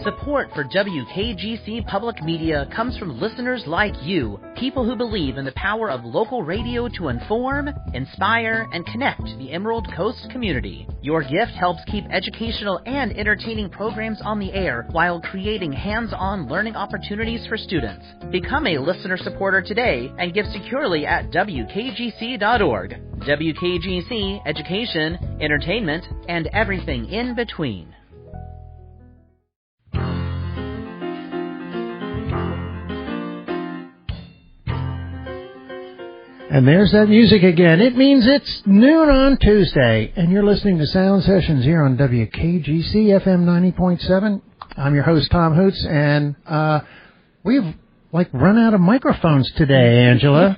Support for WKGC Public Media comes from listeners like you, people who believe in the power of local radio to inform, inspire, and connect the Emerald Coast community. Your gift helps keep educational and entertaining programs on the air while creating hands-on learning opportunities for students. Become a listener supporter today and give securely at WKGC.org. WKGC, education, entertainment, and everything in between. And there's that music again. It means it's noon on Tuesday, and you're listening to Sound Sessions here on WKGC FM 90.7. I'm your host, Tom Hoots, and we've run out of microphones today, Angela.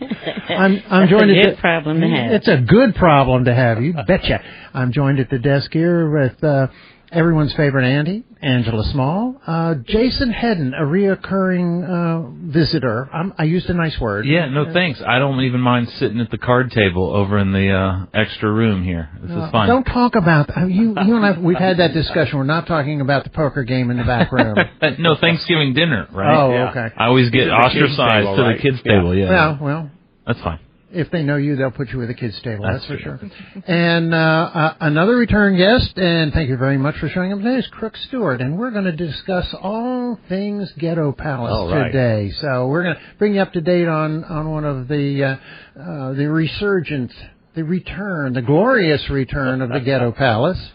I'm joined It's a good problem to have. It's a good problem to have, you betcha. I'm joined at the desk here with everyone's favorite Andy, Angela Small, Jason Hedden, a reoccurring visitor. I used a nice word. Yeah, no thanks. I don't even mind sitting at the card table over in the extra room here. This is fine. Don't talk about you and I. We've had that discussion. We're not talking about the poker game in the back room. No, Thanksgiving dinner, right? Oh, yeah. Okay. I always get ostracized to the kids' table. Yeah. Well, that's fine. If they know you, they'll put you with a kids' table. That's for sure. And another return guest, and thank you very much for showing up today, is Crook Stewart, and we're going to discuss all things Ghetto Palace today. So we're going to bring you up to date on one of the glorious return of the Ghetto Palace.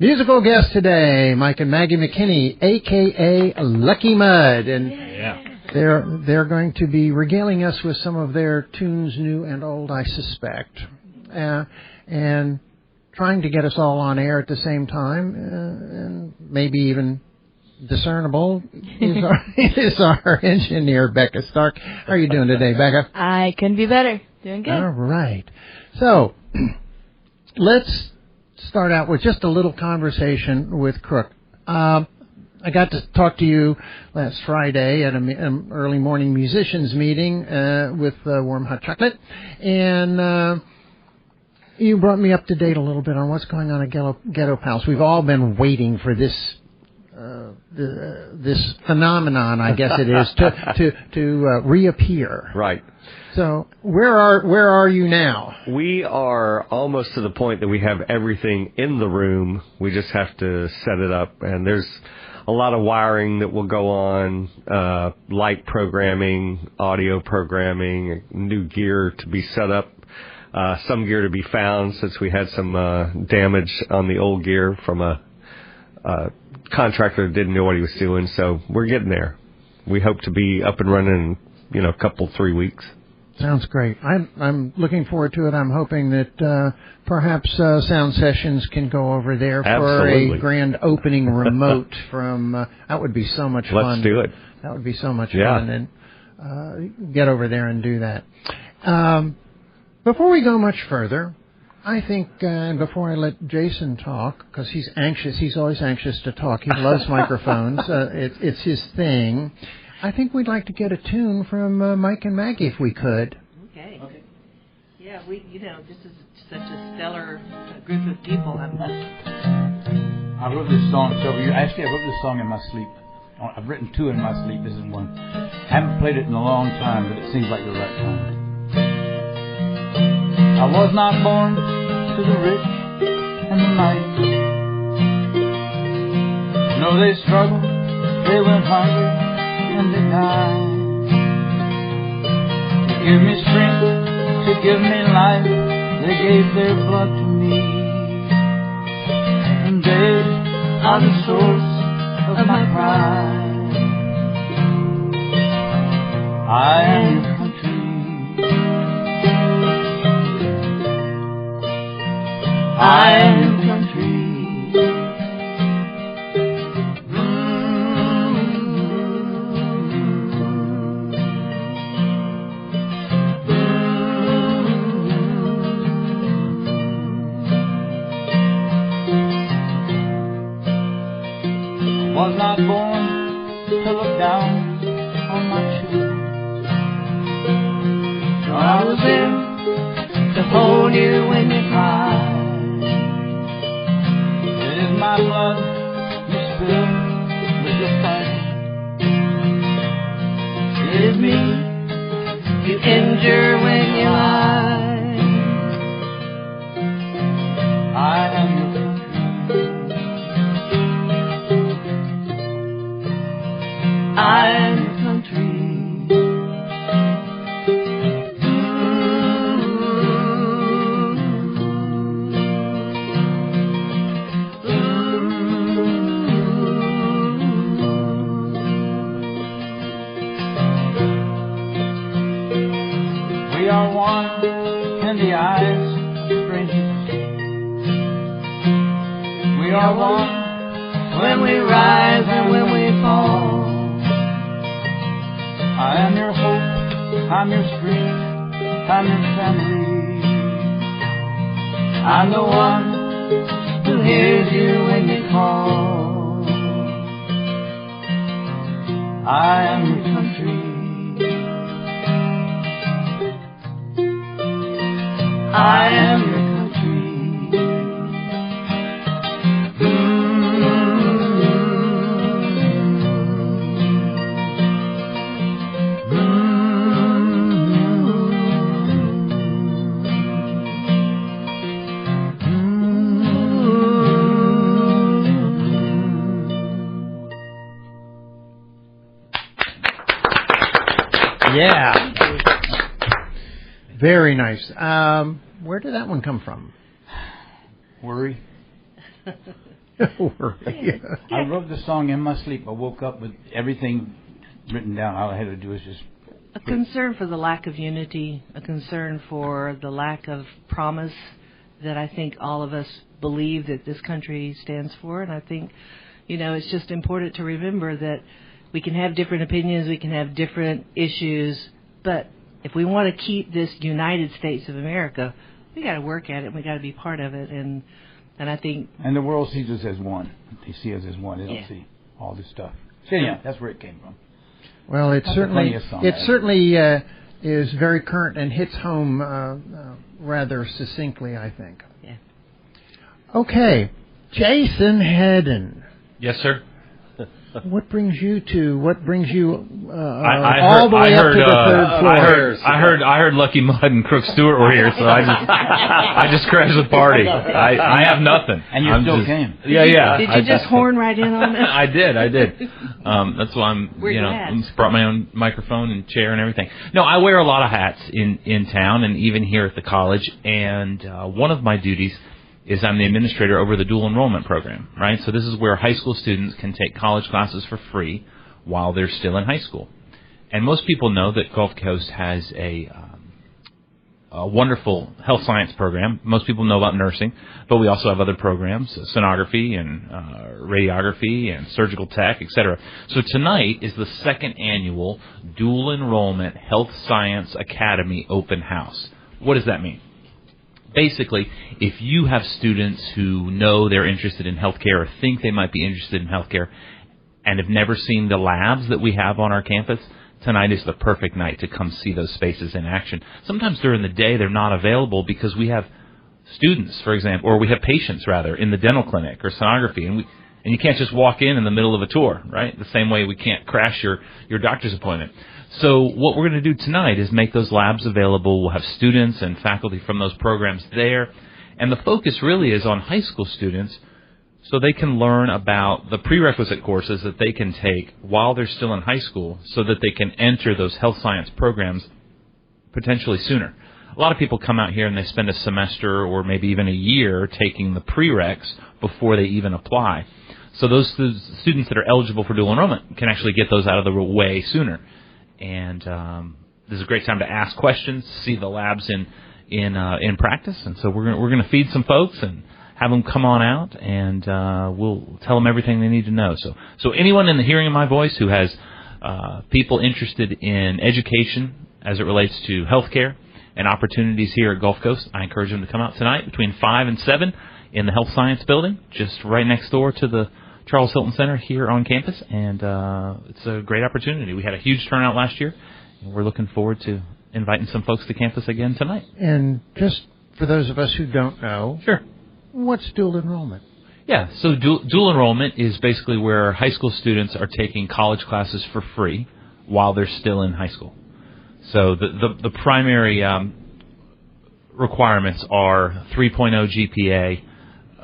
Musical guest today, Mike and Maggie McKinney, a.k.a. Lucky Mud, and they're going to be regaling us with some of their tunes, new and old, I suspect, and trying to get us all on air at the same time, and maybe even discernible is our engineer, Becca Stark. How are you doing today, Becca? I couldn't be better. Doing good. All right. So let's start out with just a little conversation with Crook. I got to talk to you last Friday at an early morning musicians meeting with Warm Hot Chocolate, and you brought me up to date a little bit on what's going on at Ghetto Palace. We've all been waiting for this this phenomenon, I guess it is, to reappear. Right. So where are you now? We are almost to the point that we have everything in the room. We just have to set it up, and there's a lot of wiring that will go on, light programming, audio programming, new gear to be set up, some gear to be found since we had some damage on the old gear from a contractor that didn't know what he was doing. So we're getting there. We hope to be up and running in a couple, 3 weeks. Sounds great. I'm looking forward to it. I'm hoping that perhaps Sound Sessions can go over there for a grand opening remote from. That would be so much fun. Let's do it. That would be so much fun, and get over there and do that. Before we go much further, I think, and before I let Jason talk, because he's anxious, he's always anxious to talk. He loves microphones. It's his thing. I think we'd like to get a tune from Mike and Maggie, if we could. Okay. Yeah, this is such a stellar group of people. I wrote this song several years. Actually, I wrote this song in my sleep. I've written two in my sleep. This is one. I haven't played it in a long time, but it seems like the right time. I was not born to the rich and the mighty. No, they struggled, they went hungry, and they died. To give me strength, to give me life, they gave their blood to me. And they are the source of my pride. I am your country. I am your country. Was not born to look down on my children. No, I was there to hold you when you cried. It is my blood you spilled with your in the eyes of strangers. We are one when we rise and when we fall. I am your hope, I'm your strength, I'm your family. I'm the one who hears you when you call. I am your country. I am your country. Yeah. Very nice. Where did that one come from? Worry. Worry. I wrote the song in my sleep. I woke up with everything written down. All I had to do was just... A concern for the lack of unity, a concern for the lack of promise that I think all of us believe that this country stands for. And I think, it's just important to remember that we can have different opinions, we can have different issues, but if we want to keep this United States of America, we got to work at it. We got to be part of it, and I think. And the world sees us as one. They see us as one. They don't see all this stuff. So yeah, that's where it came from. Well, it certainly is very current and hits home rather succinctly, I think. Yeah. Okay, Jason Hedden. Yes, sir. What brings you all the way I up heard, to the third floor? I heard Lucky Mud and Crook Stewart were here, so I just crashed the party. I have nothing. And you still came. Yeah. Did you just horn right in on it? I did. That's why I'm, brought my own microphone and chair and everything. No, I wear a lot of hats in town and even here at the college, and one of my duties is I'm the administrator over the dual enrollment program, right? So this is where high school students can take college classes for free while they're still in high school. And most people know that Gulf Coast has a wonderful health science program. Most people know about nursing, but we also have other programs, sonography and radiography and surgical tech, etc. So tonight is the second annual dual enrollment Health Science Academy open house. What does that mean? Basically, if you have students who know they're interested in healthcare or think they might be interested in healthcare and have never seen the labs that we have on our campus, tonight is the perfect night to come see those spaces in action. Sometimes during the day they're not available because we have students, for example, or we have patients, rather, in the dental clinic or sonography, and you can't just walk in the middle of a tour, right? The same way we can't crash your doctor's appointment. So what we're going to do tonight is make those labs available. We'll have students and faculty from those programs there. And the focus really is on high school students so they can learn about the prerequisite courses that they can take while they're still in high school so that they can enter those health science programs potentially sooner. A lot of people come out here and they spend a semester or maybe even a year taking the prereqs before they even apply. So those students that are eligible for dual enrollment can actually get those out of the way sooner. And this is a great time to ask questions, see the labs in practice. And so we're going to feed some folks and have them come on out, and we'll tell them everything they need to know. So anyone in the hearing of my voice who has people interested in education as it relates to healthcare and opportunities here at Gulf Coast, I encourage them to come out tonight between 5 and 7 in the Health Science Building, just right next door to the Charles Hilton Center here on campus, and it's a great opportunity. We had a huge turnout last year, and we're looking forward to inviting some folks to campus again tonight. And just for those of us who don't know, sure, what's dual enrollment? Yeah, so dual enrollment is basically where high school students are taking college classes for free while they're still in high school. So the primary requirements are 3.0 GPA,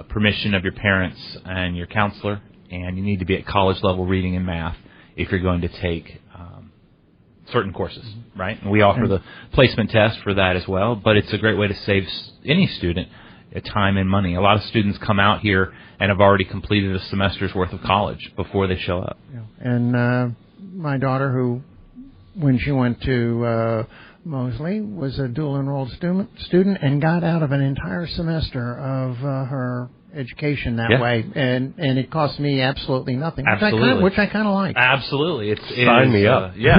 permission of your parents and your counselor, and you need to be at college level reading and math if you're going to take certain courses, right? And we offer the placement test for that as well, but it's a great way to save any student time and money. A lot of students come out here and have already completed a semester's worth of college before they show up. And my daughter, who, when she went to Mosley was a dual enrolled student and got out of an entire semester of her education that way, and it cost me absolutely nothing, which I kind of like. Absolutely, sign me up. Yeah,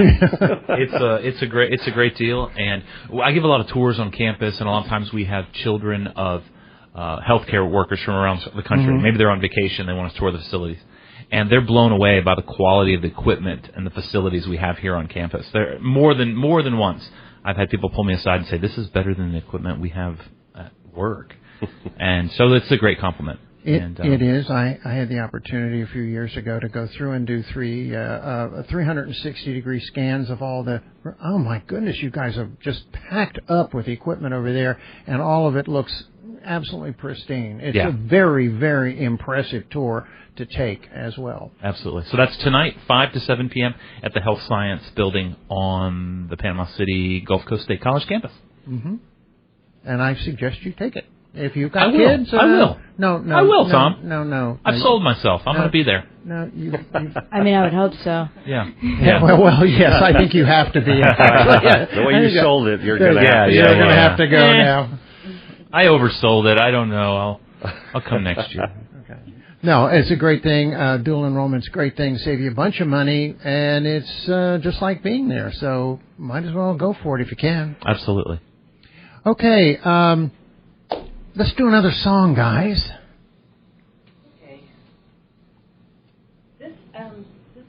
it's a great deal, and I give a lot of tours on campus, and a lot of times we have children of healthcare workers from around the country. Maybe they're on vacation, they want to tour the facilities, and they're blown away by the quality of the equipment and the facilities we have here on campus. There more than once, I've had people pull me aside and say, "This is better than the equipment we have at work." And so it's a great compliment. It is. I had the opportunity a few years ago to go through and do 360-degree scans of all the... Oh, my goodness, you guys are just packed up with equipment over there, and all of it looks absolutely pristine. It's a very, very impressive tour to take as well. Absolutely. So that's tonight, 5 to 7 p.m. at the Health Science Building on the Panama City Gulf Coast State College campus. Mm-hmm. And I suggest you take it. If you've got kids, I will. No, I will, Tom. No. I've sold myself. I'm going to be there. No, I mean, I would hope so. Yeah. Well, yes. I think you have to be. The way you sold it, you're going to have to. You're going to have to go now. I oversold it. I don't know. I'll come next year. Okay. No, it's a great thing. Dual enrollment's a great thing. Save you a bunch of money, and it's just like being there. So might as well go for it if you can. Absolutely. Okay. Let's do another song, guys. Okay. This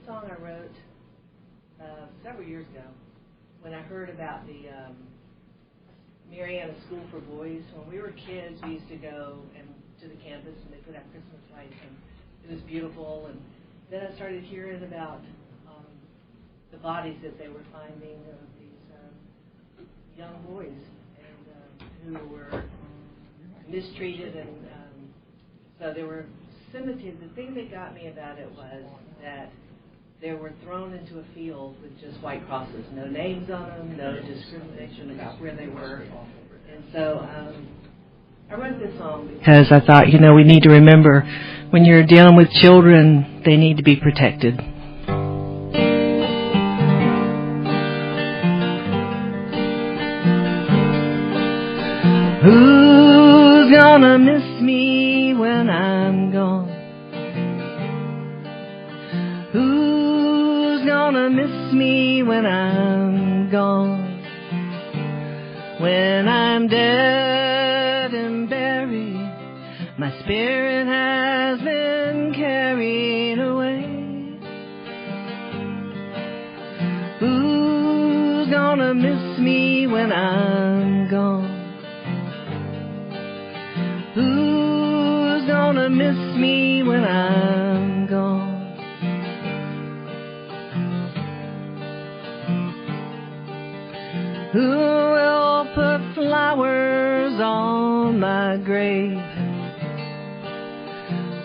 song I wrote several years ago when I heard about the Mariana School for Boys. When we were kids, we used to go to the campus and they put out Christmas lights, and it was beautiful. And then I started hearing about the bodies that they were finding of these young boys who were mistreated, and so there were cemeteries. The thing that got me about it was that they were thrown into a field with just white crosses, no names on them, no discrimination about where they were. And so I wrote this song because I thought, we need to remember when you're dealing with children, they need to be protected. Who's gonna miss me when I'm gone? Who's gonna miss me when I'm gone? When I'm dead and buried, my spirit has been carried away. Who's gonna miss me when I'm gone? Who's gonna miss me when I'm gone? Who will put flowers on my grave?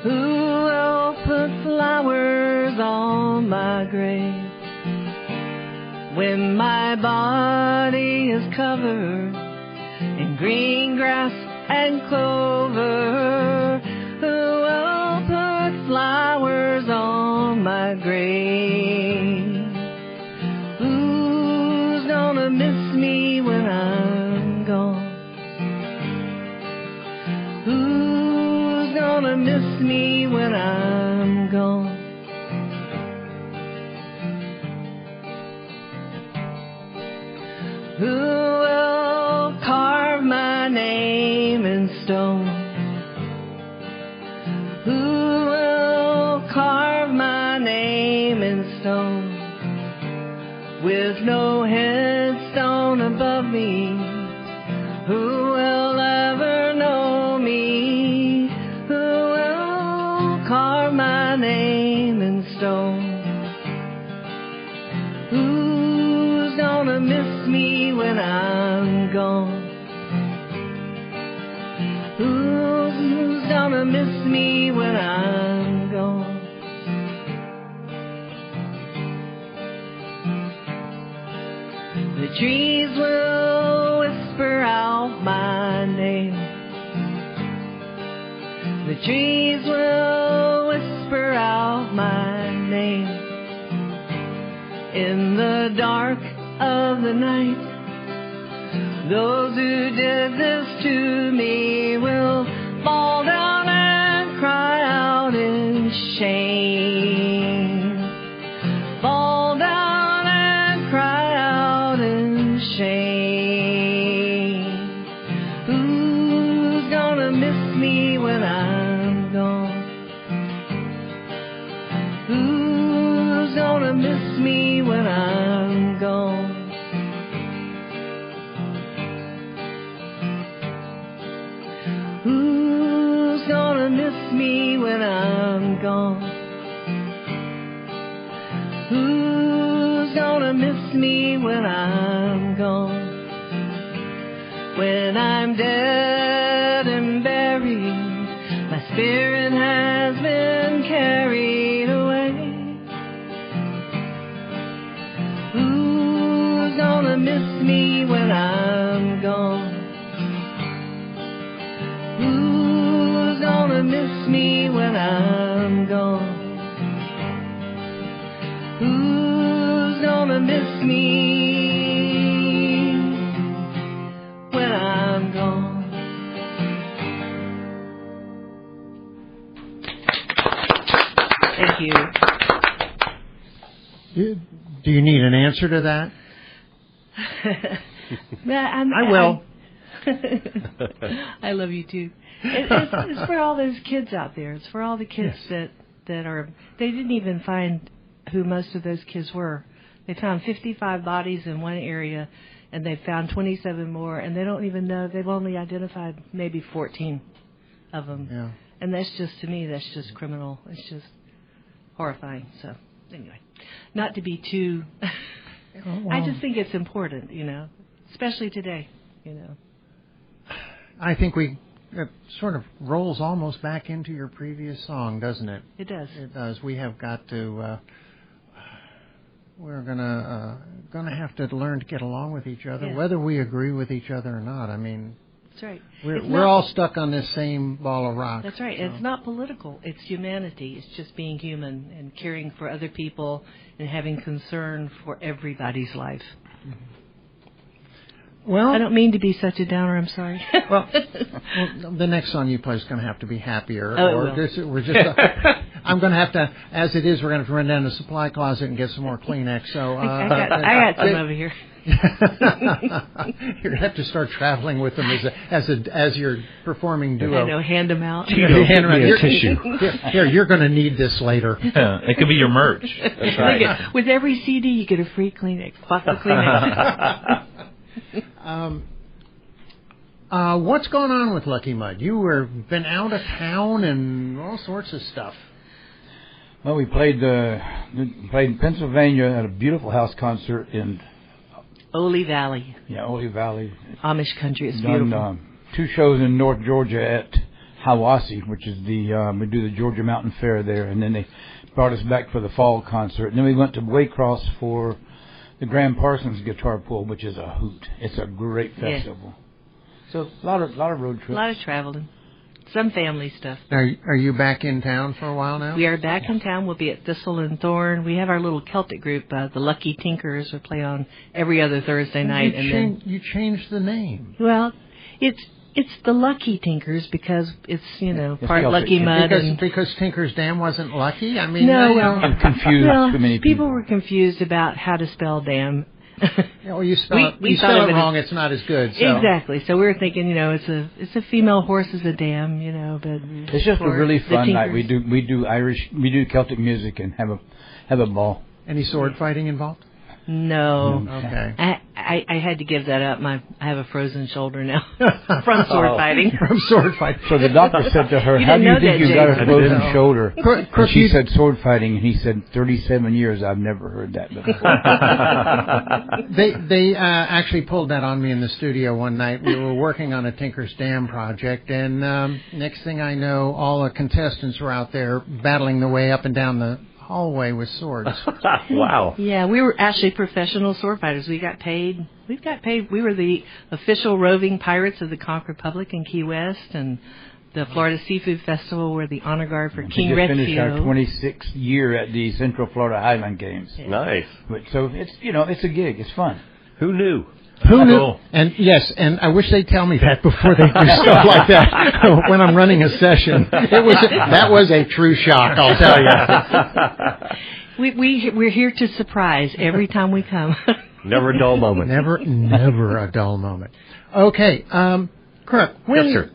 Who will put flowers on my grave? When my body is covered in green grass and clover, who will put flowers on my grave? Who's gonna miss me when I'm gone? Who's gonna miss me when I'm gone? Who will carve my name in stone? Who will carve my name in stone? With no headstone above me, who will ever know me? Who will carve my name in stone? Who's gonna miss me when I'm gone? Who's gonna miss me when I'm gone? The trees will whisper out my name. The trees will whisper out my name. In the dark of the night, Those who did this to me will fall down and cry out in shame. Fall down and cry out in shame. Who's gonna miss me when I'm gone? Who's gonna miss me when I'm gone? Who's gonna miss me when I'm gone? Who's gonna miss me when I'm gone? When I'm dead and buried, my spirit has been carried away. Who's gonna miss me when I'm gone? Who's gonna miss me when I'm gone? Who's gonna miss me when I'm gone? Thank you. Do you need an answer to that? I will. I love you too. It's for all those kids out there. It's for all the kids that are. They didn't even find who most of those kids were. They found 55 bodies in one area, and they found 27 more, and they don't even know. They've only identified maybe 14 of them. Yeah. And that's just, to me, that's just criminal. It's just horrifying. So anyway, not to be too. I just think it's important, especially today, I think it sort of rolls almost back into your previous song, doesn't it? It does. It does. We have got to. We're gonna have to learn to get along with each other, whether we agree with each other or not. I mean, that's right. We're all stuck on this same ball of rock. That's right. So. It's not political. It's humanity. It's just being human and caring for other people and having concern for everybody's life. Mm-hmm. Well, I don't mean to be such a downer. I'm sorry. well, the next song you play is going to have to be happier. Oh, we're just. I'm going to have to, as it is, we're going to have to run down to the supply closet and get some more Kleenex. So I got some over here. You're going to have to start traveling with them as your performing duo. I know, hand them out. Hand them a tissue. Here, you're going to need this later. It could be your merch. That's right. With every CD, you get a free Kleenex, box of Kleenex. What's going on with Lucky Mud? You been out of town and all sorts of stuff. Well, we played in Pennsylvania at a beautiful house concert in Ole Valley. Yeah, Ole Valley. Amish country. It's beautiful. Done 2 shows in North Georgia at Hiwassee, which is we do the Georgia Mountain Fair there, and then they brought us back for the fall concert. And then we went to Waycross for the Graham Parsons Guitar Pull, which is a hoot. It's a great festival. Yeah. So a lot of road trips. A lot of traveling. Some family stuff. Are you back in town for a while now? We are back in town. We'll be at Thistle and Thorn. We have our little Celtic group, the Lucky Tinkers. We play on every other Thursday night. You changed the name. Well, it's the Lucky Tinkers because it's part Lucky Mud because Tinker's Dam wasn't lucky. I mean, no, I'm confused. Well, too many people were confused about how to spell dam. Well, you spell it wrong. It's not as good. So. Exactly. So we were thinking, it's a female horse is a dam, but it's just a really fun night. We do Celtic music and have a ball. Any sword fighting involved? No. Okay. I had to give that up. I have a frozen shoulder now from sword fighting. From sword fighting. So the doctor said to her, "How do you think you got a frozen shoulder?" And she said, "Sword fighting." And he said, 37 years. I've never heard that before. They actually pulled that on me in the studio one night. We were working on a Tinker's Dam project, and next thing I know, all the contestants were out there battling their way up and down the hallway with swords. Wow. Yeah, we were actually professional sword fighters. We got paid. We were the official roving pirates of the Conch Republic in Key West, and the Florida Seafood Festival were the honor guard for King Retzio. We just finished our 26th year at the Central Florida Highland Games. Nice. So it's it's a gig. It's fun. Who knew? Who knew? And yes, and I wish they'd tell me that before they do stuff like that when I'm running a session. That was a true shock, I'll tell you. We're here to surprise every time we come. Never a dull moment. Never a dull moment. Okay, Kirk. Yes, sir.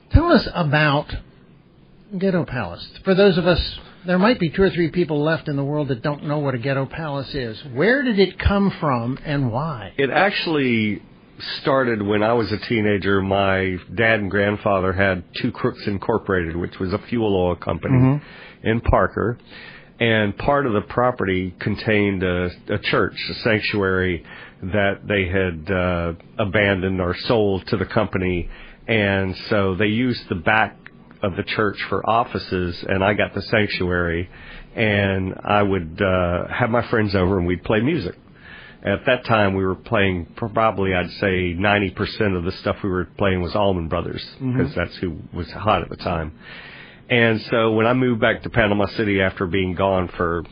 Tell us about Ghetto Palace. For those of us, there might be 2 or 3 people left in the world that don't know what a Ghetto Palace is. Where did it come from and why? It actually started when I was a teenager. My dad and grandfather had Two Crooks Incorporated, which was a fuel oil company in Parker. And part of the property contained a church, a sanctuary that they had abandoned or sold to the company. And so they used the back of the church for offices, and I got the sanctuary, and I would have my friends over and we'd play music. At that time, we were playing probably, I'd say, 90% of the stuff we were playing was Allman Brothers, because that's who was hot at the time. And so when I moved back to Panama City after being gone for,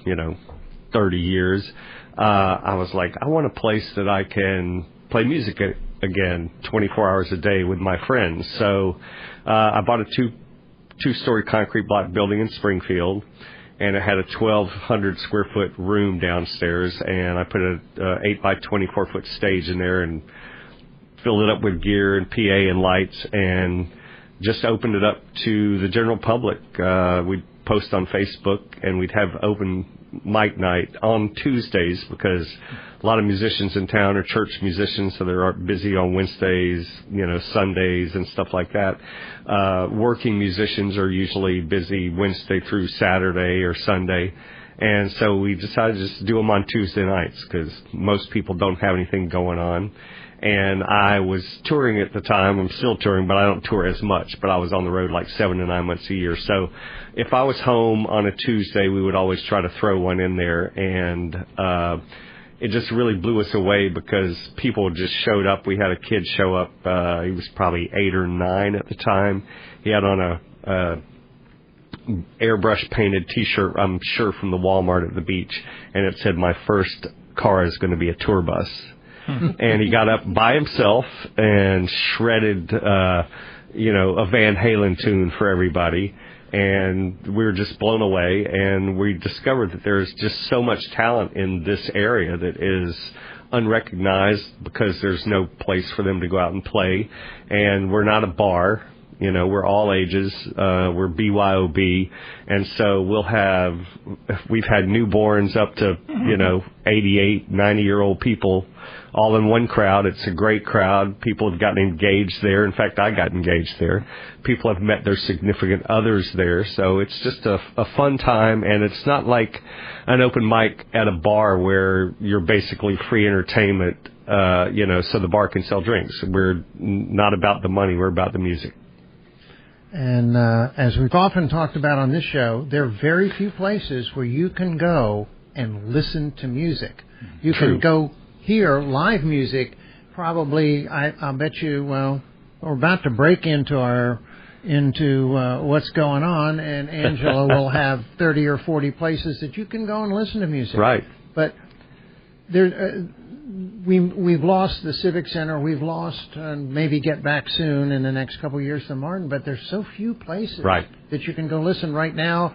30 years, I was like, I want a place that I can play music again 24 hours a day with my friends. So I bought a two-story concrete block building in Springfield, and it had a 1,200 square foot room downstairs, and I put a 8 by 24 foot stage in there and filled it up with gear and PA and lights, and just opened it up to the general public. We'd post on Facebook, and we'd have open mic night on Tuesdays, because a lot of musicians in town are church musicians, so they're busy on Wednesdays, Sundays and stuff like that. Working musicians are usually busy Wednesday through Saturday or Sunday. And so we decided just to do them on Tuesday nights, because most people don't have anything going on. And I was touring at the time. I'm still touring, but I don't tour as much. But I was on the road like 7 to 9 months a year. So if I was home on a Tuesday, we would always try to throw one in there. And it just really blew us away, because people just showed up. We had a kid show up. He was probably 8 or 9 at the time. He had on a airbrush painted T-shirt, I'm sure from the Walmart at the beach. And it said, "My first car is going to be a tour bus." And he got up by himself and shredded, a Van Halen tune for everybody. And we were just blown away. And we discovered that there's just so much talent in this area that is unrecognized, because there's no place for them to go out and play. And we're not a bar. We're all ages. We're BYOB. And so we've had newborns up to, 88, 90-year-old people all in one crowd. It's a great crowd. People have gotten engaged there. In fact, I got engaged there. People have met their significant others there. So it's just a fun time. And it's not like an open mic at a bar where you're basically free entertainment, so the bar can sell drinks. We're not about the money. We're about the music. And as we've often talked about on this show, there are very few places where you can go and listen to music. You can go hear live music. Probably, I'll bet you, we're about to break into what's going on, and Angela will have 30 or 40 places that you can go and listen to music. Right. But we've lost the Civic Center. We've lost, and maybe get back soon in the next couple of years, to Martin. But there's so few places that you can go listen right now.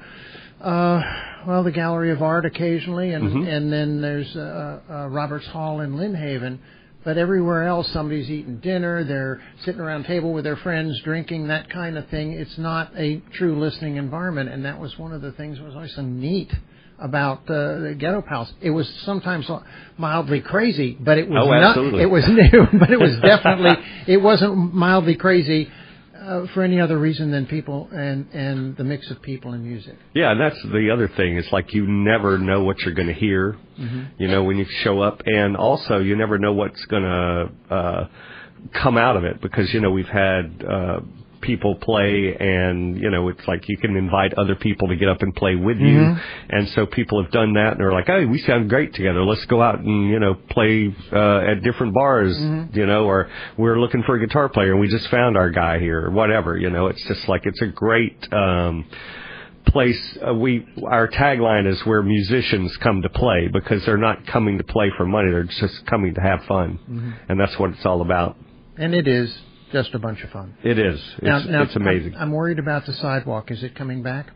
The Gallery of Art occasionally, and then there's Roberts Hall in Lynn Haven. But everywhere else, somebody's eating dinner, they're sitting around a table with their friends, drinking, that kind of thing. It's not a true listening environment, and that was one of the things that was always so neat about the Ghetto Palace. It was sometimes mildly crazy, but it was absolutely. It was new, but it was definitely, it wasn't mildly crazy for any other reason than people and the mix of people and music. Yeah, and that's the other thing. It's like you never know what you're going to hear, when you show up. And also, you never know what's going to come out of it, because, we've had people play, and, it's like you can invite other people to get up and play with you. And so people have done that, and they're like, hey, we sound great together. Let's go out and, play at different bars, or we're looking for a guitar player, and we just found our guy here, or whatever. It's just like, it's a great place. Our tagline is where musicians come to play, because they're not coming to play for money; they're just coming to have fun, and that's what it's all about. And it is just a bunch of fun. It is. It's amazing. I'm worried about the sidewalk. Is it coming back?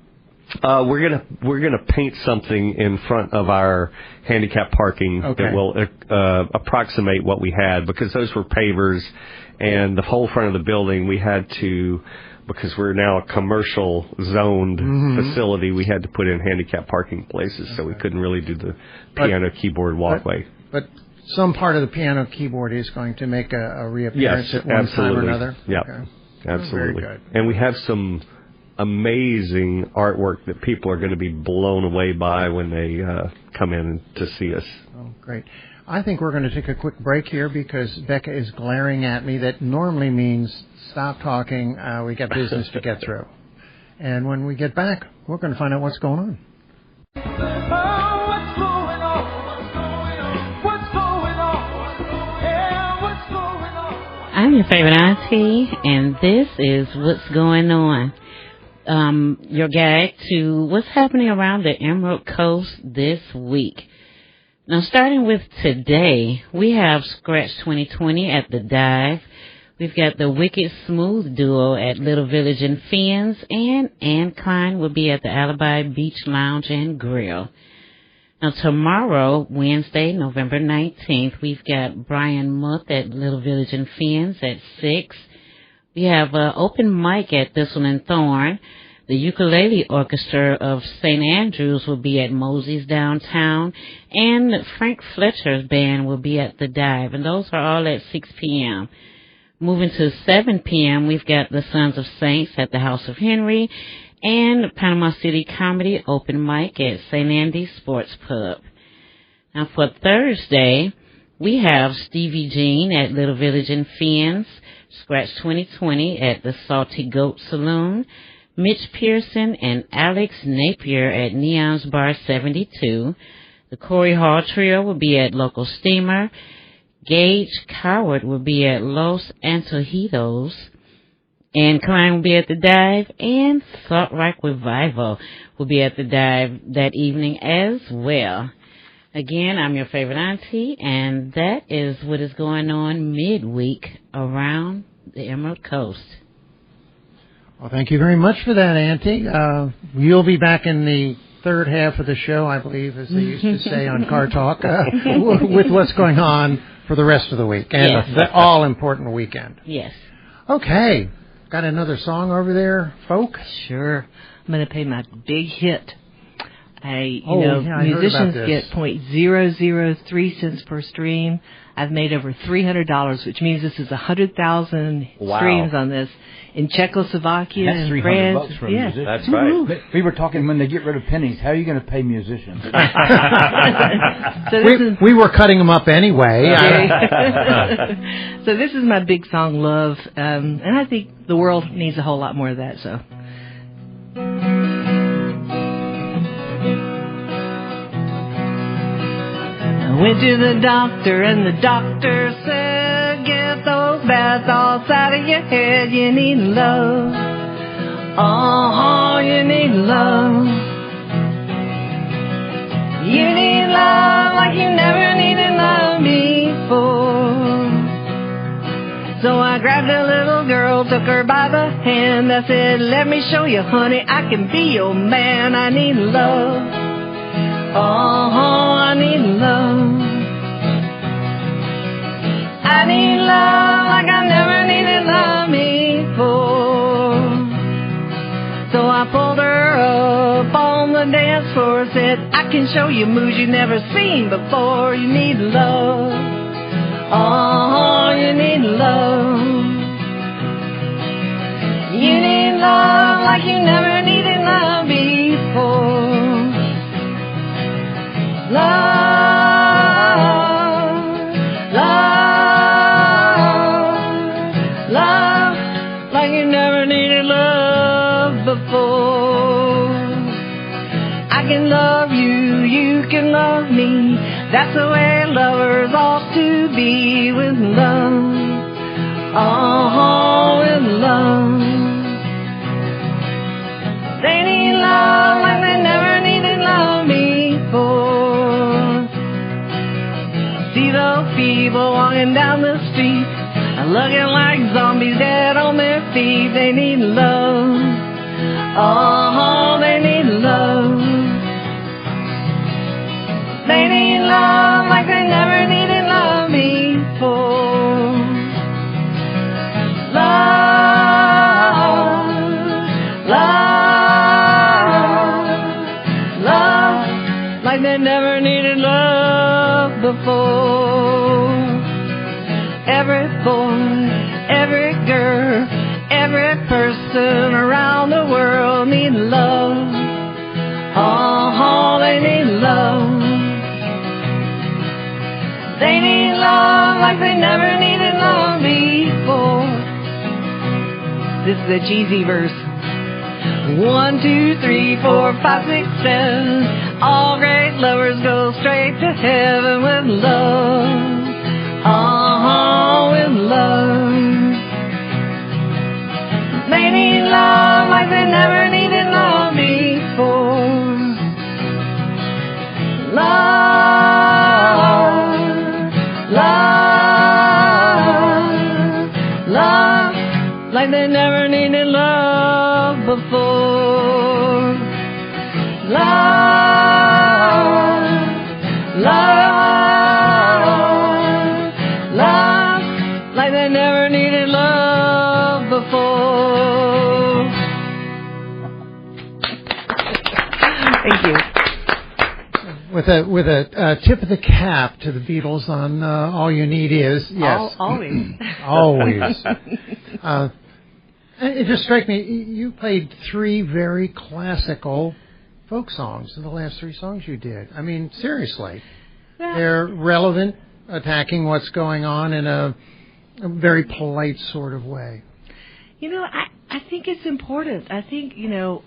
We're gonna paint something in front of our handicap parking that will approximate what we had, because those were pavers, and the whole front of the building we had to, because we're now a commercial zoned facility, we had to put in handicap parking places, so we couldn't really do the piano keyboard walkway. But some part of the piano keyboard is going to make a reappearance at one time or another? Yeah, absolutely. Very good. And we have some amazing artwork that people are going to be blown away by when they come in to see us. Oh, great. I think we're going to take a quick break here, because Becca is glaring at me. That normally means stop talking. We got business to get through. And when we get back, we're going to find out what's going on. I'm your favorite auntie, and this is What's Going On. Your guide to what's happening around the Emerald Coast this week. Now, starting with today, we have Scratch 2020 at the Dive. We've got the Wicked Smooth Duo at Little Village and Fiends, and Ann Klein will be at the Alibi Beach Lounge and Grill. Now, tomorrow, Wednesday, November 19th, we've got Brian Muth at Little Village and Fiends at 6. We have an open mic at Thistle and Thorn. The Ukulele Orchestra of St. Andrews will be at Mosey's downtown, and Frank Fletcher's band will be at the Dive, and those are all at 6 p.m. Moving to 7 p.m., we've got the Sons of Saints at the House of Henry, and Panama City Comedy open mic at St. Andy's Sports Pub. Now for Thursday, we have Stevie Jean at Little Village and Fiends, Scratch 2020 at the Salty Goat Saloon, Mitch Pearson and Alex Napier at Neon's Bar 72. The Corey Hall Trio will be at Local Steamer. Gage Coward will be at Los Antojitos. And Klein will be at the Dive, and Salt Rock Revival will be at the Dive that evening as well. Again, I'm your favorite auntie, and that is what is going on midweek around the Emerald Coast. Well, thank you very much for that, Auntie. You'll be back in the third half of the show, I believe, as they used to say on Car Talk, with what's going on for the rest of the week, and the all-important weekend. Yes. Okay. Got another song over there, folk? Sure. I'm going to play my big hit. Musicians get 0.003 cents per stream. I've made over $300, which means this is 100,000 streams on this in Czechoslovakia and France. That's $300 for a musician. That's right. We were talking when they get rid of pennies. How are you going to pay musicians? We were cutting them up anyway. So this is my big song, Love, and I think the world needs a whole lot more of that. So. I went to the doctor, and the doctor said, get those bad thoughts out of your head. You need love. Oh, you need love. You need love like you never needed love before. So I grabbed a little girl, took her by the hand. I said, let me show you, honey, I can be your man. I need love. Oh, I need love. I need love like I never needed love before. So I pulled her up on the dance floor, said, I can show you moves you've never seen before. You need love. Oh, you need love. You need love like you never needed love before. Love, love, love, like you never needed love before. I can love you, you can love me. That's the way lovers ought to be, with love. Oh, with love. They need love. street, looking like zombies dead on their feet. They need love. Oh, they need love. They need love like they never needed love before. Love, love, love like they never needed love before. Every boy, every girl, every person around the world need love. Oh, they need love. They need love like they never needed love before. This is a cheesy verse. 1, 2, 3, 4, 5, 6, 7. All great lovers go straight to heaven with love. Oh, with love. They need love like they never needed love before. Love, love, love like they never needed love before. Love, love, love like they never needed love before. Thank you. With a tip of the cap to the Beatles on All You Need Is, yes. Always. Always. It just struck me, you played 3 very classical folk songs in the last 3 songs you did. I mean, seriously. Yeah. They're relevant, attacking what's going on in a very polite sort of way. You know, I think it's important. I think, you know,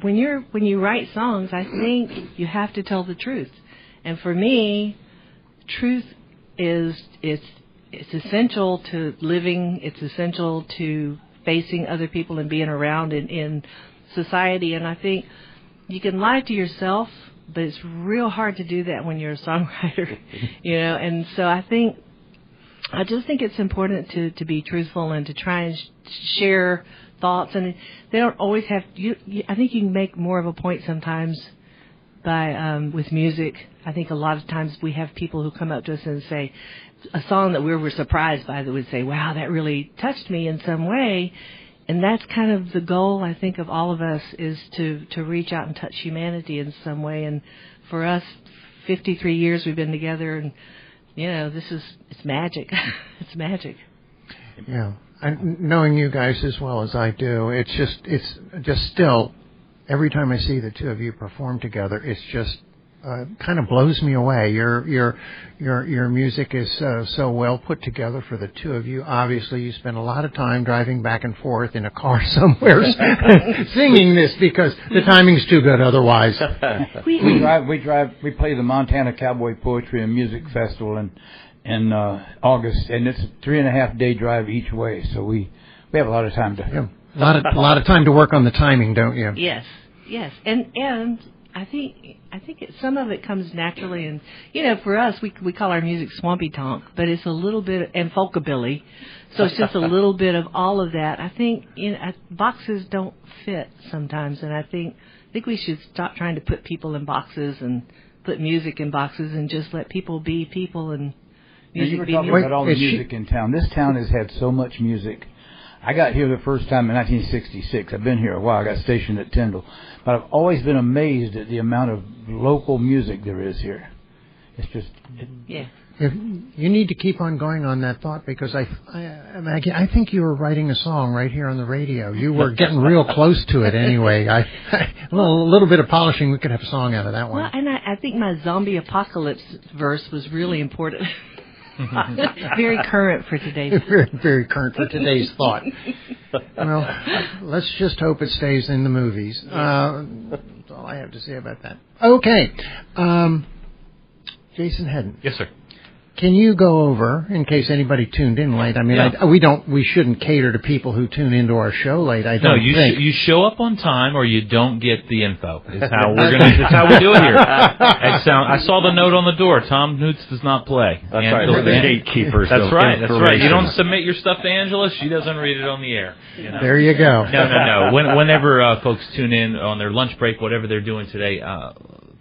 when you write songs, I think you have to tell the truth. And for me, truth it's essential to living. It's essential to facing other people and being around in society. And I think you can lie to yourself, but it's real hard to do that when you're a songwriter, you know. And so I just think it's important to be truthful and to try and share thoughts. And they don't always have. I think you can make more of a point sometimes by with music. I think a lot of times we have people who come up to us and say a song that we were surprised by, that would say, "Wow, that really touched me in some way." And that's kind of the goal, I think, of all of us, is to reach out and touch humanity in some way. And for us, 53 years we've been together, and you know, it's magic. It's magic. Yeah, knowing you guys as well as I do, it's just still, every time I see the two of you perform together, it's just kind of blows me away. Your music is so well put together for the two of you. Obviously, you spend a lot of time driving back and forth in a car somewhere singing this because the timing's too good otherwise. We play the Montana Cowboy Poetry and Music Festival in August, and it's a 3.5-day drive each way. So we have a lot of time to a lot of time to work on the timing, don't you? Yes, and I think some of it comes naturally, and you know, for us, we call our music swampy tonk, but it's a little bit, and folkabilly, so it's just a little bit of all of that. I think boxes don't fit sometimes, and I think we should stop trying to put people in boxes and put music in boxes and just let people be people and music be music. You were talking about all the music in town. This town has had so much music. I got here the first time in 1966. I've been here a while. I got stationed at Tyndall. But I've always been amazed at the amount of local music there is here. It's just... Yeah. You need to keep on going on that thought, because Maggie, I think you were writing a song right here on the radio. You were getting real close to it anyway. A little bit of polishing, we could have a song out of that one. Well, and I think my zombie apocalypse verse was really important. Very current for today's very current for today's thought. Well, let's just hope it stays in the movies. That's all I have to say about that. Okay, Jason Hedden. Yes, sir. Can you go over, in case anybody tuned in late? I mean, we shouldn't cater to people who tune into our show late. I don't think. You show up on time or you don't get the info. It's how it's how we do it here. I saw the note on the door. Tom Hoots does not play. That's right. We're the gatekeepers. That's right. That's right. You don't submit your stuff to Angela. She doesn't read it on the air. You know? There you go. No. Whenever folks tune in on their lunch break, whatever they're doing today,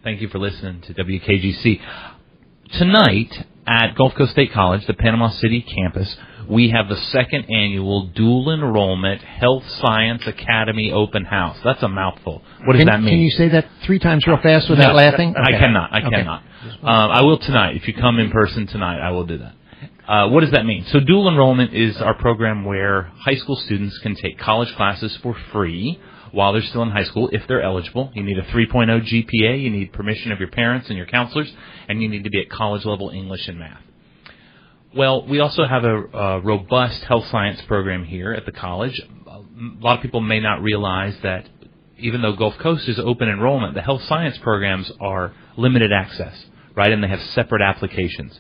thank you for listening to WKGC. Tonight at Gulf Coast State College, the Panama City campus, we have the second annual dual enrollment Health Science Academy open house. That's a mouthful. What does that mean? Can you say that 3 times real fast without laughing? Okay. I cannot. I will tonight. If you come in person tonight, I will do that. What does that mean? So dual enrollment is our program where high school students can take college classes for free while they're still in high school, if they're eligible. You need a 3.0 GPA, you need permission of your parents and your counselors, and you need to be at college-level English and math. Well, we also have a robust health science program here at the college. A lot of people may not realize that even though Gulf Coast is open enrollment, the health science programs are limited access, right, and they have separate applications.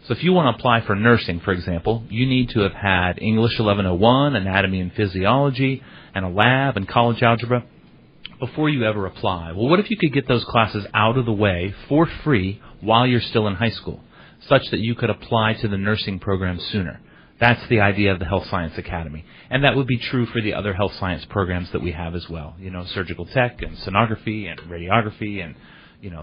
So if you want to apply for nursing, for example, you need to have had English 1101, anatomy and physiology, and a lab and college algebra before you ever apply. Well, what if you could get those classes out of the way for free while you're still in high school, such that you could apply to the nursing program sooner? That's the idea of the Health Science Academy. And that would be true for the other health science programs that we have as well. You know, surgical tech and sonography and radiography and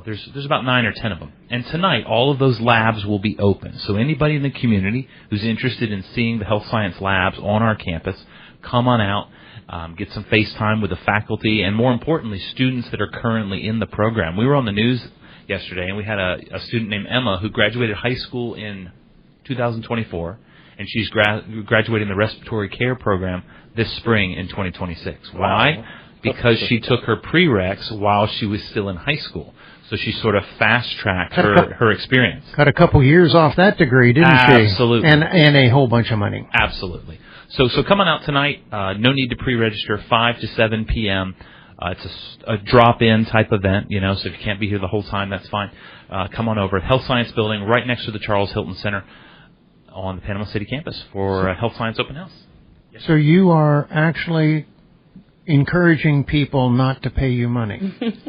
there's about 9 or 10 of them. And tonight, all of those labs will be open. So anybody in the community who's interested in seeing the health science labs on our campus, come on out, get some face time with the faculty, and more importantly, students that are currently in the program. We were on the news yesterday, and we had a student named Emma who graduated high school in 2024, and she's graduating the respiratory care program this spring in 2026. Why? Because she took her prereqs while she was still in high school. So she sort of fast-tracked her experience. Cut a couple years off that degree, didn't she? Absolutely. And a whole bunch of money. Absolutely. So come on out tonight. No need to pre-register, 5 to 7 p.m. It's a drop-in type event, so if you can't be here the whole time, that's fine. Come on over at Health Science Building right next to the Charles Hilton Center on the Panama City campus for a Health Science Open House. Yes. So you are actually encouraging people not to pay you money.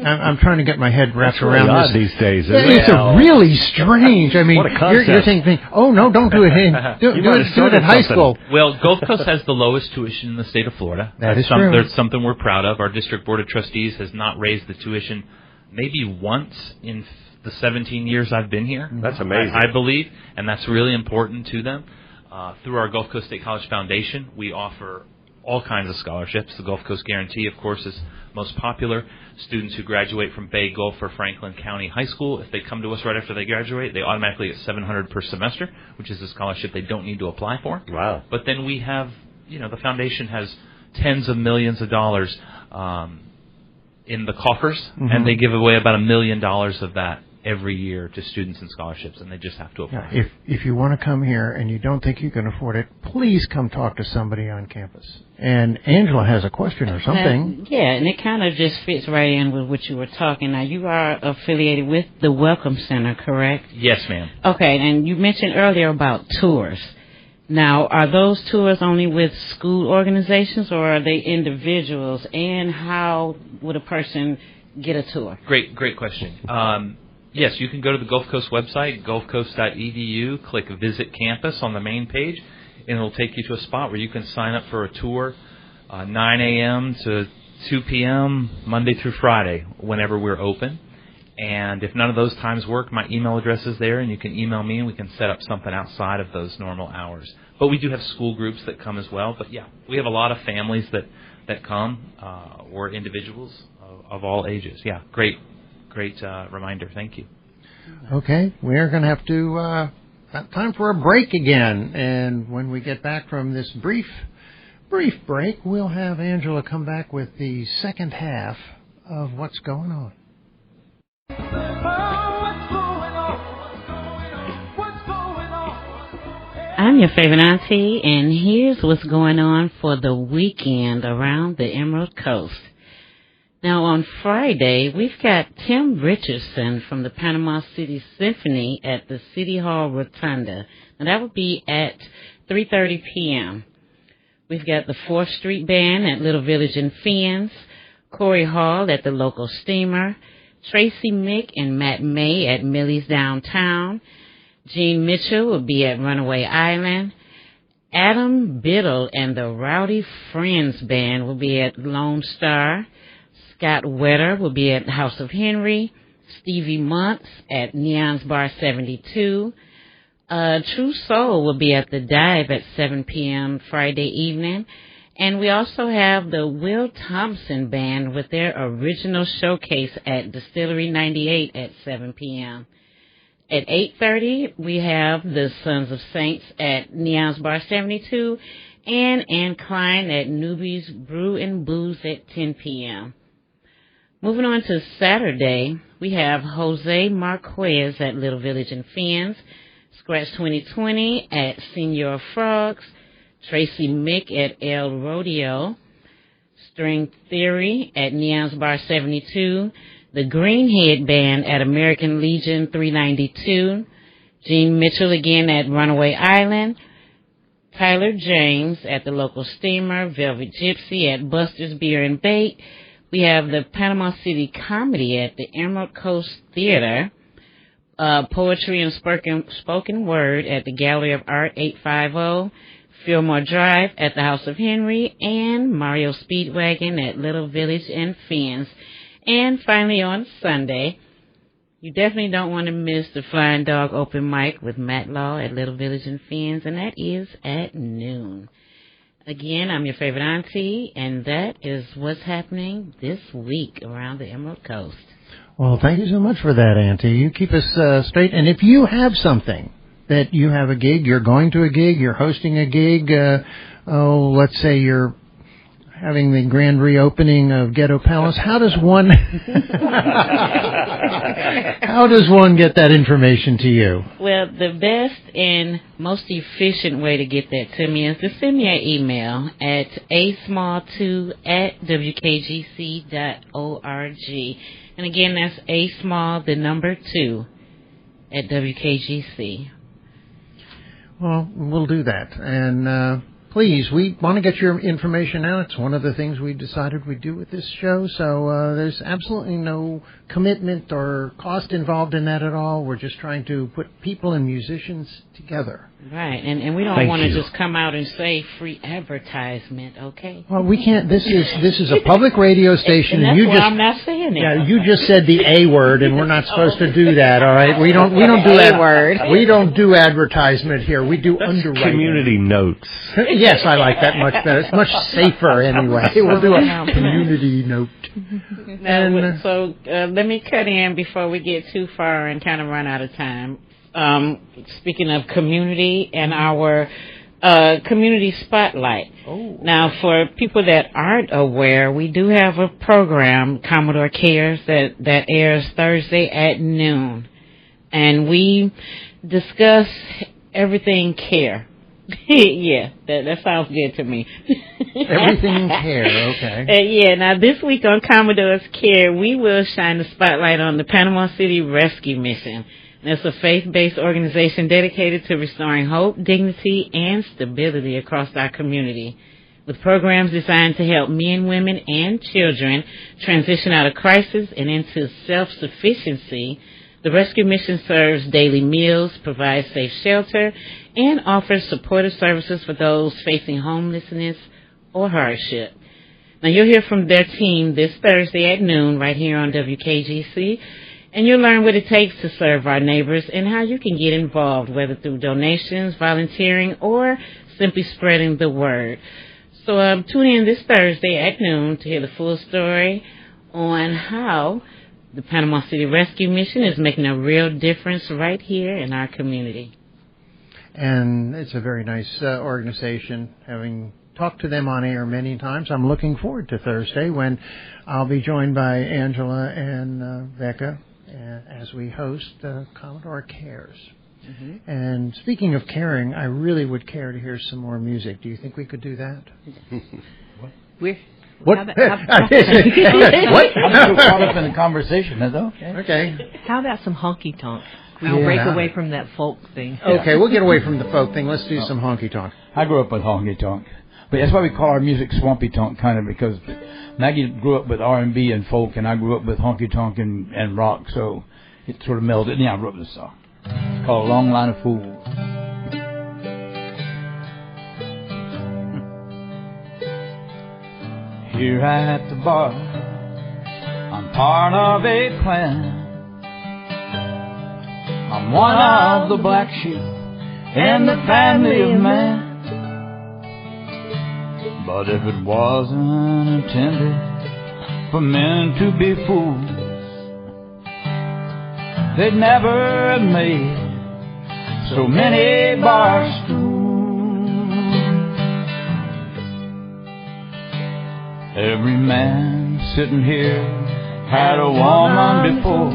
I'm trying to get my head wrapped around this these days. It's really strange. I mean, you're thinking, oh no, don't do it. Do it at high school. Well, Gulf Coast has the lowest tuition in the state of Florida. That's true. There's something we're proud of. Our district board of trustees has not raised the tuition maybe once in the 17 years I've been here. That's amazing. I believe, and that's really important to them. Through our Gulf Coast State College Foundation, we offer all kinds of scholarships. The Gulf Coast Guarantee, of course, is most popular. Students who graduate from Bay, Gulf, or Franklin County High School, if they come to us right after they graduate, they automatically get $700 per semester, which is a scholarship they don't need to apply for. Wow. But then we have, the foundation has tens of millions of dollars in the coffers, and they give away about $1 million of that every year to students and scholarships, and they just have to apply. Yeah, if you want to come here and you don't think you can afford it, please come talk to somebody on campus. And Angela has a question or something. And it kind of just fits right in with what you were talking. Now, you are affiliated with the Welcome Center, correct? Yes, ma'am. Okay, and you mentioned earlier about tours. Now, are those tours only with school organizations, or are they individuals? And how would a person get a tour? Great question. Yes, you can go to the Gulf Coast website, gulfcoast.edu, click Visit Campus on the main page, and it'll take you to a spot where you can sign up for a tour 9 a.m. to 2 p.m., Monday through Friday, whenever we're open. And if none of those times work, my email address is there, and you can email me, and we can set up something outside of those normal hours. But we do have school groups that come as well. But, yeah, we have a lot of families that come, or individuals of all ages. Yeah, great reminder. Thank you. Okay, we're going to have to time for a break again, and when we get back from this brief break, we'll have Angela come back with the second half of What's Going On. I'm your favorite auntie, and here's what's going on for the weekend around the Emerald Coast. Now, on Friday, we've got Tim Richardson from the Panama City Symphony at the City Hall Rotunda. And that will be at 3:30 p.m. We've got the 4th Street Band at Little Village in Fiends, Corey Hall at the local Steamer, Tracy Mick and Matt May at Millie's Downtown, Gene Mitchell will be at Runaway Island, Adam Biddle and the Rowdy Friends Band will be at Lone Star, Scott Wetter will be at House of Henry, Stevie Muntz at Neon's Bar 72, True Soul will be at the Dive at 7 p.m. Friday evening. And we also have the Will Thompson Band with their original showcase at Distillery 98 at 7 p.m. At 8:30, we have the Sons of Saints at Neon's Bar 72 and Ann Klein at Newbie's Brew and Booze at 10 p.m. Moving on to Saturday, we have Jose Marquez at Little Village in Fiends, Scratch 2020 at Senor Frogs, Tracy Mick at El Rodeo, String Theory at Neon's Bar 72, the Greenhead Band at American Legion 392, Gene Mitchell again at Runaway Island, Tyler James at the local Steamer, Velvet Gypsy at Buster's Beer and Bait. We have the Panama City Comedy at the Emerald Coast Theater, Poetry and Spoken Word at the Gallery of Art 850, Fillmore Drive at the House of Henry, and Mario Speedwagon at Little Village and Fiends. And finally on Sunday, you definitely don't want to miss the Flying Dog Open Mic with Matt Law at Little Village and Fiends, and that is at noon. Again, I'm your favorite auntie, and that is what's happening this week around the Emerald Coast. Well, thank you so much for that, Auntie. You keep us straight. And if you have something that you have a gig, you're going to a gig, you're hosting a gig, let's say you're having the grand reopening of Ghetto Palace, how does one get that information to you? Well, the best and most efficient way to get that to me is to send me an email at asmall2@wkgc.org. And again, that's asmall2 at WKGC. Well, we'll do that. And please, we want to get your information out. It's one of the things we decided we'd do with this show. So there's absolutely no commitment or cost involved in that at all. We're just trying to put people and musicians together. Right, and we don't want to just come out and say free advertisement, okay? Well, we can't. This is a public radio station. And that's you why just, I'm not saying it. Yeah, you just said the A word, and we're not supposed to do that. All right, we don't do that. We don't do advertisement here. We do underwriting. Community notes. Yes, I like that much better. It's much safer anyway. We'll do a community note. So let me cut in before we get too far and kind of run out of time. Speaking of community and our community spotlight. Oh. Now, for people that aren't aware, we do have a program, Commodore Cares, that airs Thursday at noon. And we discuss everything care. Yeah, that sounds good to me. Everything care, okay. Yeah, now this week on Commodore's Care, we will shine the spotlight on the Panama City Rescue Mission. It's a faith-based organization dedicated to restoring hope, dignity, and stability across our community. With programs designed to help men, women, and children transition out of crisis and into self-sufficiency, the Rescue Mission serves daily meals, provides safe shelter, and offers supportive services for those facing homelessness or hardship. Now, you'll hear from their team this Thursday at noon right here on WKGC, and you'll learn what it takes to serve our neighbors and how you can get involved, whether through donations, volunteering, or simply spreading the word. So tune in this Thursday at noon to hear the full story on how the Panama City Rescue Mission is making a real difference right here in our community. And it's a very nice organization, having talked to them on air many times. I'm looking forward to Thursday when I'll be joined by Angela and Becca as we host Commodore Cares. Mm-hmm. And speaking of caring, I really would care to hear some more music. Do you think we could do that? What? How about- What? I'm so caught up in the conversation. That's okay. Okay. How about some honky tonk? We'll break away from that folk thing. Okay, we'll get away from the folk thing. Let's do some honky tonk. I grew up with honky tonk, but that's why we call our music swampy tonk, kind of, because Maggie grew up with R&B and folk, and I grew up with honky tonk and rock, so it sort of melded. Yeah, I wrote this song. It's called "A Long Line of Fools." Here at the bar, I'm part of a clan. I'm one of the black sheep in the family of man. But if it wasn't intended for men to be fools, they'd never have made so many bar stools. Every man sitting here had a woman before,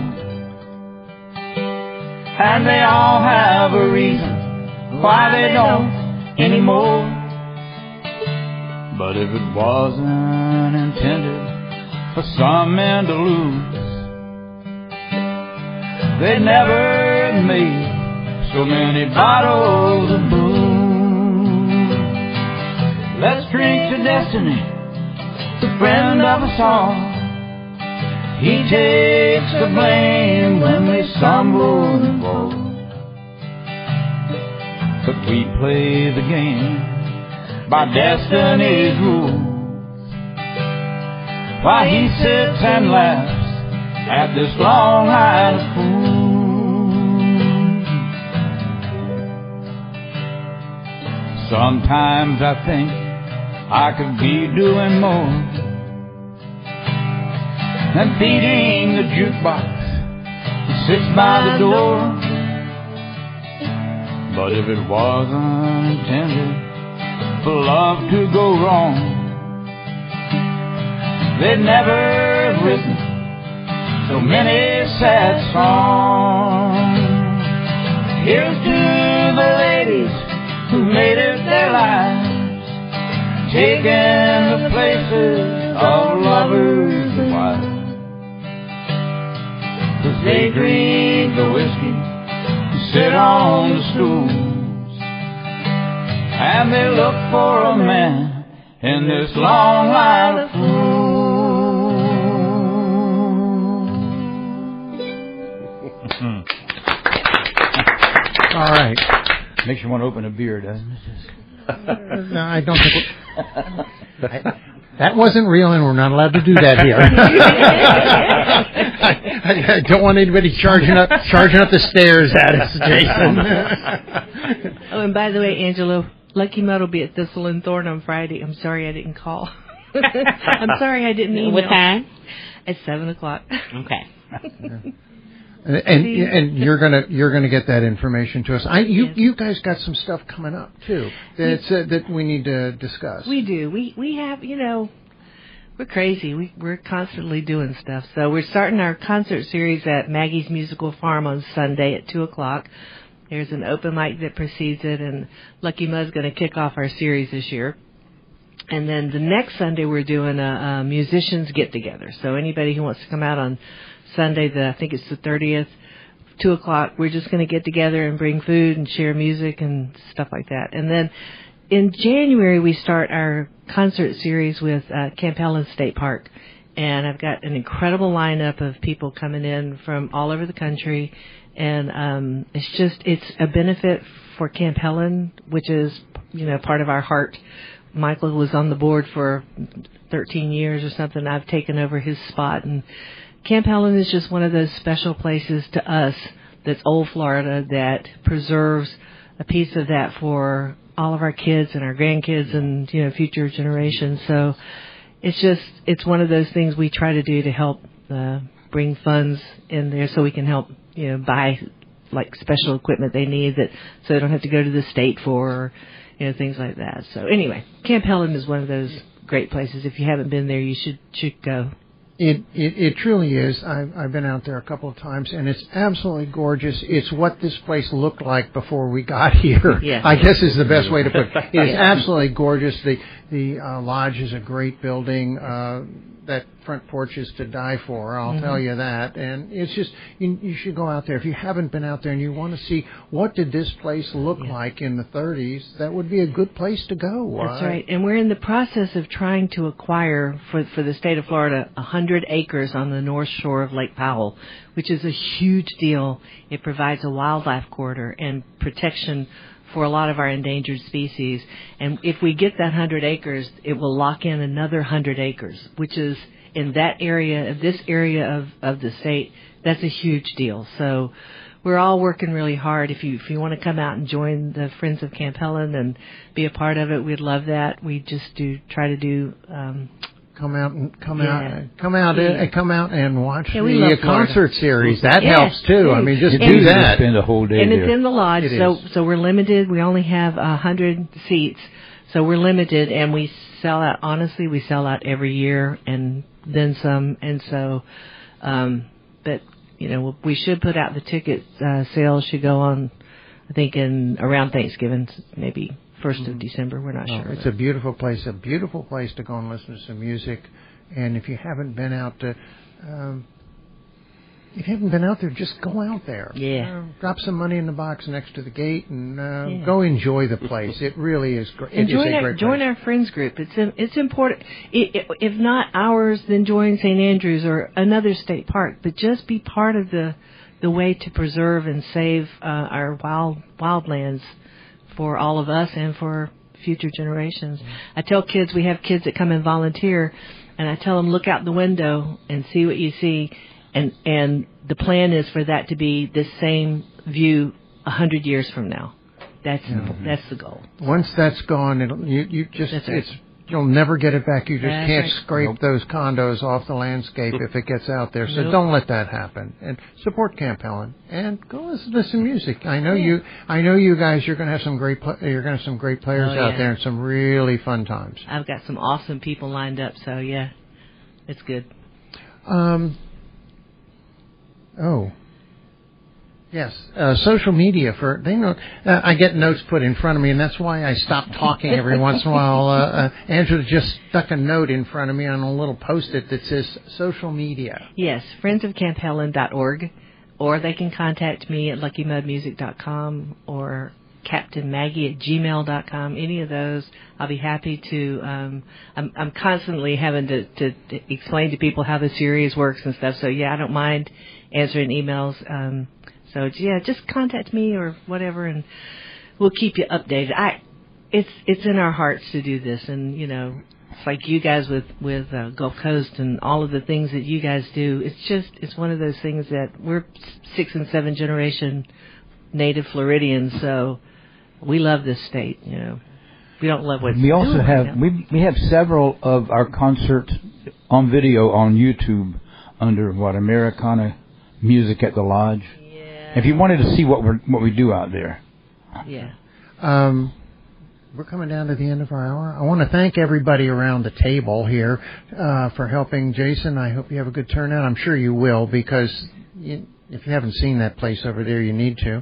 and they all have a reason why they don't anymore. But if it wasn't intended for some men to lose, they never have made so many bottles of booze. Let's drink to destiny, the friend of us all. He takes the blame when we stumble and fall. But we play the game by destiny's rules, while he sits and laughs at this long line of fools. Sometimes I think I could be doing more than feeding the jukebox that sits by the door. But if it wasn't intended for love to go wrong, they'd never have written so many sad songs. Here's to the ladies who made it their lives, taking the places of lovers and wives. 'Cause they drink the whiskey and sit on the stools, and they look for a man in this long line of fools. All right. Makes you want to open a beer, doesn't it? No, I don't think that wasn't real, and we're not allowed to do that here. I don't want anybody charging up the stairs at us, Jason. Oh, and by the way, Angelo, Lucky Mud will be at Thistle and Thorn on Friday. I'm sorry I didn't call. I'm sorry I didn't email. What time? At 7:00. Okay. And you're gonna get that information to us. You guys got some stuff coming up too that we need to discuss. We do. We have, we're crazy. We're constantly doing stuff. So we're starting our concert series at Maggie's Musical Farm on Sunday at 2:00. There's an open mic that precedes it, and Lucky Mud's going to kick off our series this year. And then the next Sunday we're doing a musicians get together. So anybody who wants to come out on Sunday, I think it's the 30th, 2:00, we're just going to get together and bring food and share music and stuff like that. And then in January, we start our concert series with Camp Helen State Park. And I've got an incredible lineup of people coming in from all over the country. And it's a benefit for Camp Helen, which is, part of our heart. Michael was on the board for 13 years or something. I've taken over his spot, and Camp Helen is just one of those special places to us that's old Florida that preserves a piece of that for all of our kids and our grandkids and, future generations. So it's one of those things we try to do to help bring funds in there so we can help, buy like special equipment they need so they don't have to go to the state for, things like that. So anyway, Camp Helen is one of those great places. If you haven't been there, you should go. It truly is. I've been out there a couple of times, and it's absolutely gorgeous. It's what this place looked like before we got here. Yes. I guess is the best way to put it. It is absolutely gorgeous. The lodge is a great building. That front porch is to die for, I'll tell you that. And it's just, you should go out there. If you haven't been out there and you want to see what did this place look like in the 30s, that would be a good place to go. That's right. And we're in the process of trying to acquire, for the state of Florida, 100 acres on the north shore of Lake Powell, which is a huge deal. It provides a wildlife corridor and protection for a lot of our endangered species. And if we get that 100 acres, it will lock in another 100 acres, which is in that area, this area of the state, that's a huge deal. So we're all working really hard. If you want to come out and join the Friends of Camp Helen and be a part of it, we'd love that. We just try to do come out and watch the concert series. That Yeah. helps too. I mean, just It's do easy to that. spend a whole day And there. it's in the lodge, It so we're limited. We only have 100 seats, so we're limited, and we sell out. Honestly, we sell out every year, and then some. And so, but we should put out the ticket sales should go on. I think around Thanksgiving, maybe 1st of December. We're not sure. It's a beautiful place to go and listen to some music. And if you haven't been out there, just go out there. Yeah. Drop some money in the box next to the gate and go enjoy the place. It really is great. It is a great Join place. our friends group. It's important. If not ours, then join St. Andrews or another state park. But just be part of the way to preserve and save our wildlands for all of us and for future generations. I tell kids, we have kids that come and volunteer, and I tell them, look out the window and see what you see. And the plan is for that to be the same view 100 years from now. That's the goal. Once that's gone, you'll never get it back. You just can't scrape those condos off the landscape if it gets out there. So don't let that happen. And support Camp Helen and go listen to some music. I know you guys. You're going to have some great. You're going to have some great players out there and some really fun times. I've got some awesome people lined up. So yeah, it's good. Yes, social media I get notes put in front of me, and that's why I stop talking every once in a while. Angela just stuck a note in front of me on a little Post-it that says social media. Yes, friendsofcamphelen.org, or they can contact me at luckymudmusic.com or captainmaggie@gmail.com. Any of those, I'll be happy to. I'm constantly having to explain to people how the series works and stuff. So yeah, I don't mind answering emails. So yeah, just contact me or whatever, and we'll keep you updated. It's in our hearts to do this, and it's like you guys with Gulf Coast and all of the things that you guys do. It's one of those things that we're 6th and 7th generation native Floridians, so we love this state. We don't love what we also have. We have several of our concerts on video on YouTube under Americana Music at the Lodge. If you wanted to see what we do out there. Yeah. We're coming down to the end of our hour. I want to thank everybody around the table here for helping Jason. I hope you have a good turnout. I'm sure you will, because if you haven't seen that place over there, you need to.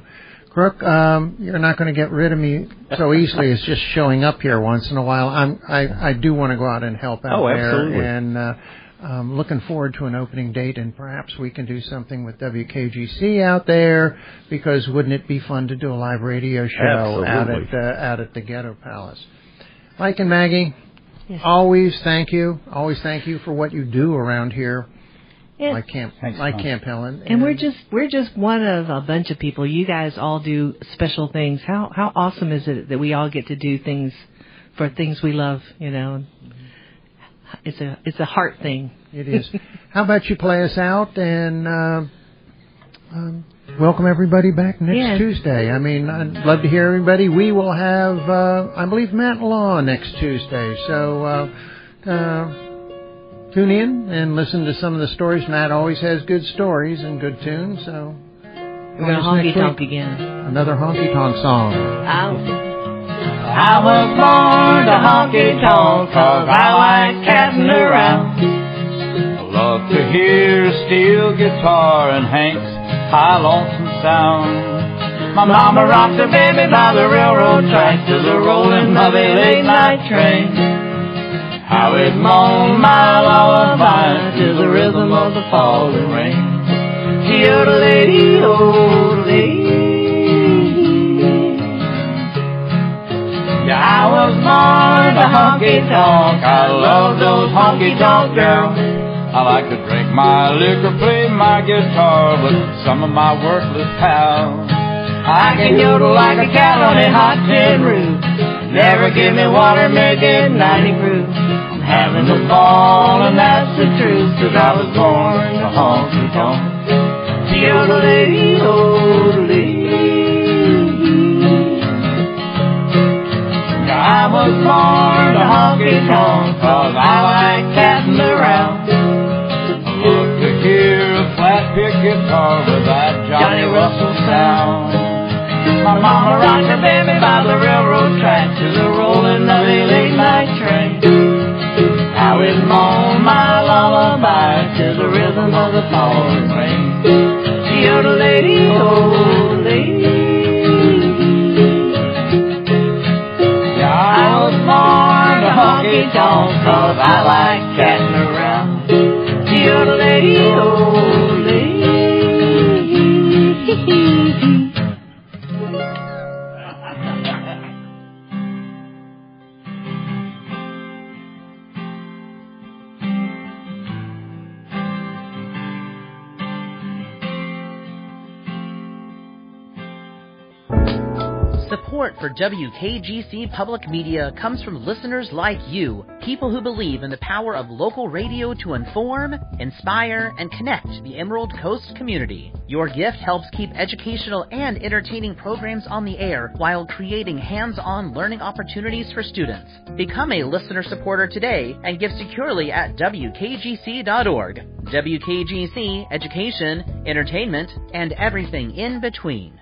Crook, you're not going to get rid of me so easily as just showing up here once in a while. I do want to go out and help out there. Absolutely. And I'm looking forward to an opening date, and perhaps we can do something with WKGC out there, because wouldn't it be fun to do a live radio show out at the Ghetto Palace? Mike and Maggie, always thank you. Always thank you for what you do around here. Like Camp Helen. And we're just one of a bunch of people. You guys all do special things. How awesome is it that we all get to do things for things we love, It's a heart thing. It is. How about you play us out and welcome everybody back next Tuesday. I mean, I'd love to hear everybody. We will have, I believe, Matt Law next Tuesday. So tune in and listen to some of the stories. Matt always has good stories and good tunes. So we're going to honky tonk again. Another honky tonk song. I was born to honky tonk 'cause I like catting around. love to hear a steel guitar and Hank's high lonesome sound. My mama rocked her baby by the railroad track to the rolling of a late night train. How it moaned my lullaby to the rhythm of the falling rain. Yodelay-yodelay. Yeah, I was born to honky-tonk. I love those honky-tonk girls. I like to drink my liquor, play my guitar with some of my worthless pals. I can yodel like a cat on a hot tin roof. Never give me water, make it 90 proof. I'm having a ball and that's the truth, 'cause I was born to honky-tonk. Yodelay-yodelay. I was born to honky-tonk, 'cause I like catting around. I love to hear a flat-pick guitar with that Johnny Russell sound. My mama rocked her baby by the railroad track to the rolling of a late-night train. How it moaned my lullaby to the rhythm of the falling rain. Yodelay-yodelay. Yeah, I was born to honky-tonk, 'cause I like catting around. Yodelay-yodelay. Support for WKGC Public Media comes from listeners like you, people who believe in the power of local radio to inform, inspire, and connect the Emerald Coast community. Your gift helps keep educational and entertaining programs on the air while creating hands-on learning opportunities for students. Become a listener supporter today and give securely at WKGC.org. WKGC, education, entertainment, and everything in between.